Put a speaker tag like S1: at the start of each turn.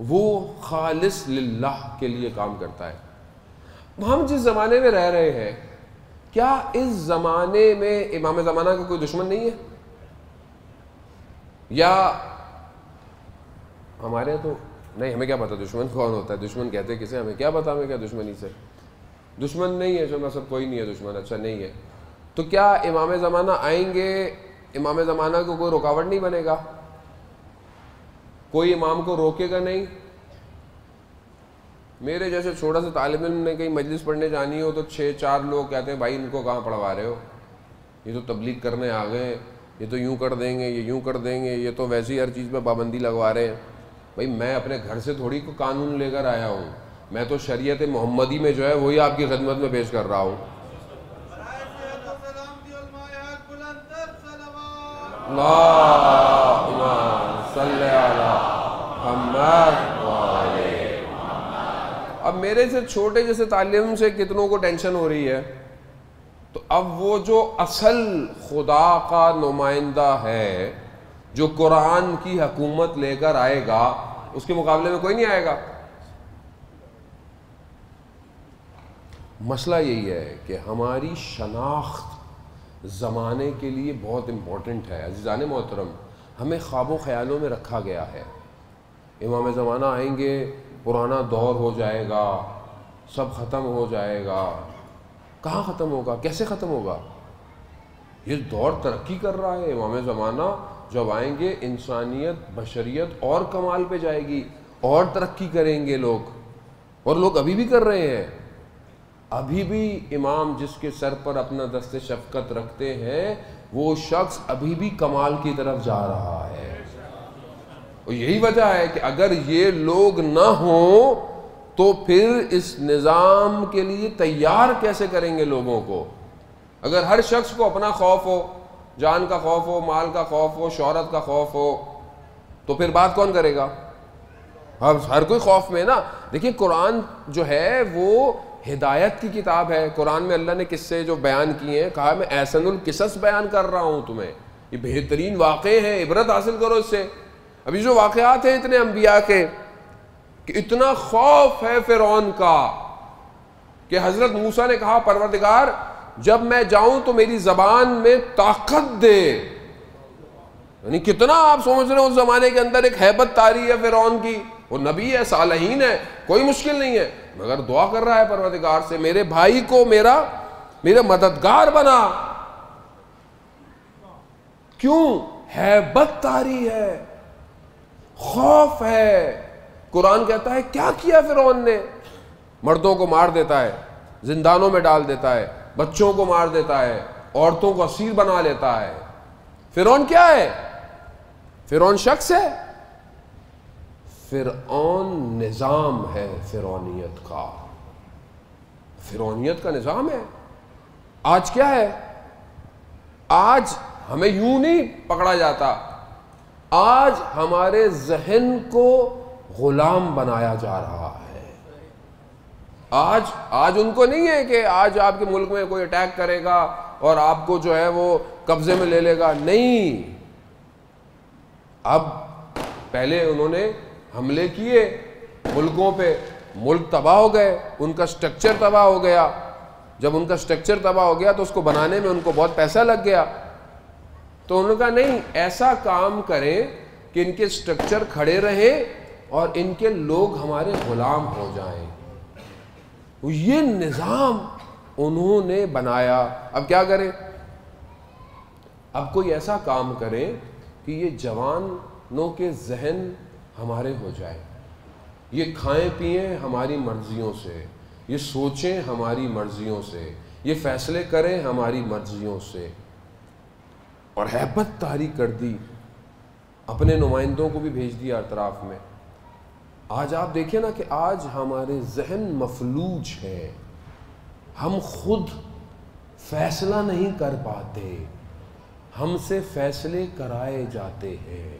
S1: وہ خالص للہ کے لیے کام کرتا ہے۔ ہم جس زمانے میں رہ رہے ہیں، کیا اس زمانے میں امام زمانہ کا کوئی دشمن نہیں ہے؟ یا ہمارے تو نہیں، ہمیں کیا پتا دشمن کون ہوتا ہے، دشمن کہتے کسے، ہمیں کیا پتا ہمیں کیا دشمنی سے، دشمن نہیں ہے، جو سب کوئی نہیں ہے دشمن، اچھا نہیں ہے، تو کیا امام زمانہ آئیں گے، امام زمانہ کو کوئی رکاوٹ نہیں بنے گا، کوئی امام کو روکے گا نہیں؟ میرے جیسے چھوٹا سا طالب علم نے کہیں مجلس پڑھنے جانی ہو تو 6-4 لوگ کہتے ہیں بھائی ان کو کہاں پڑھوا رہے ہو، یہ تو تبلیغ کرنے آ گئے، یہ تو یوں کر دیں گے، یہ یوں کر دیں گے، یہ تو ویسے ہی ہر چیز پہ پابندی لگوا رہے ہیں۔ بھائی میں اپنے گھر سے تھوڑی کو قانون لے کر آیا ہوں، میں تو شریعت محمدی میں جو ہے وہی آپ کی خدمت میں پیش کر رہا ہوں۔ اللہم صلی علی محمد۔ اب میرے سے چھوٹے جیسے تعلیم سے کتنوں کو ٹینشن ہو رہی ہے، تو اب وہ جو اصل خدا کا نمائندہ ہے، جو قرآن کی حکومت لے کر آئے گا، اس کے مقابلے میں کوئی نہیں آئے گا۔ مسئلہ یہی ہے کہ ہماری شناخت زمانے کے لیے بہت امپورٹنٹ ہے۔ عزیزان محترم، ہمیں خواب و خیالوں میں رکھا گیا ہے، امام زمانہ آئیں گے، پرانا دور ہو جائے گا، سب ختم ہو جائے گا۔ کہاں ختم ہوگا؟ کیسے ختم ہوگا؟ یہ دور ترقی کر رہا ہے۔ امام زمانہ جب آئیں گے، انسانیت، بشریت اور کمال پہ جائے گی، اور ترقی کریں گے لوگ، اور لوگ ابھی بھی کر رہے ہیں۔ ابھی بھی امام جس کے سر پر اپنا دست شفقت رکھتے ہیں، وہ شخص ابھی بھی کمال کی طرف جا رہا ہے۔ اور یہی وجہ ہے کہ اگر یہ لوگ نہ ہوں تو پھر اس نظام کے لیے تیار کیسے کریں گے لوگوں کو؟ اگر ہر شخص کو اپنا خوف ہو، جان کا خوف ہو، مال کا خوف ہو، شہرت کا خوف ہو، تو پھر بات کون کرے گا؟ ہر کوئی خوف میں نا۔ دیکھیں قرآن جو ہے وہ ہدایت کی کتاب ہے۔ قرآن میں اللہ نے قصے جو بیان کیے ہیں، کہا میں احسن القصص بیان کر رہا ہوں تمہیں، یہ بہترین واقعے ہیں، عبرت حاصل کرو اس سے۔ ابھی جو واقعات ہیں اتنے انبیاء کے، کہ اتنا خوف ہے فرعون کا کہ حضرت موسیٰ نے کہا پروردگار جب میں جاؤں تو میری زبان میں طاقت دے۔ یعنی کتنا آپ سمجھ رہے ہیں اس زمانے کے اندر ایک ہیبت طاری ہے فرعون کی، وہ نبی ہے، صالحین ہے، کوئی مشکل نہیں ہے، مگر دعا کر رہا ہے پروردگار سے میرے بھائی کو میرا مددگار بنا۔ کیوں؟ ہیبت طاری ہے، خوف ہے۔ قرآن کہتا ہے کیا کیا فرعون نے؟ مردوں کو مار دیتا ہے، زندانوں میں ڈال دیتا ہے، بچوں کو مار دیتا ہے، عورتوں کو اسیر بنا لیتا ہے۔ فرعون کیا ہے؟ فرعون شخص ہے؟ فرعون نظام ہے، فرعونیت کا، فرعونیت کا نظام ہے۔ آج کیا ہے؟ آج ہمیں یوں نہیں پکڑا جاتا، آج ہمارے ذہن کو غلام بنایا جا رہا ہے۔ آج ان کو نہیں ہے کہ آج آپ کے ملک میں کوئی اٹیک کرے گا اور آپ کو جو ہے وہ قبضے میں لے لے گا، نہیں۔ اب پہلے انہوں نے حملے کیے ملکوں پہ، ملک تباہ ہو گئے، ان کا سٹرکچر تباہ ہو گیا۔ جب ان کا سٹرکچر تباہ ہو گیا تو اس کو بنانے میں ان کو بہت پیسہ لگ گیا، تو انہوں نے کہا نہیں، ایسا کام کریں کہ ان کے سٹرکچر کھڑے رہیں اور ان کے لوگ ہمارے غلام ہو جائیں۔ یہ نظام انہوں نے بنایا۔ اب کیا کریں؟ اب کوئی ایسا کام کریں کہ یہ جوانوں کے ذہن ہمارے ہو جائے، یہ کھائیں پئیں ہماری مرضیوں سے، یہ سوچیں ہماری مرضیوں سے، یہ فیصلے کریں ہماری مرضیوں سے۔ اور ہیبت طاری کر دی، اپنے نمائندوں کو بھی بھیج دیا اطراف میں۔ آج آپ دیکھیں نا کہ آج ہمارے ذہن مفلوج ہے، ہم خود فیصلہ نہیں کر پاتے، ہم سے فیصلے کرائے جاتے ہیں۔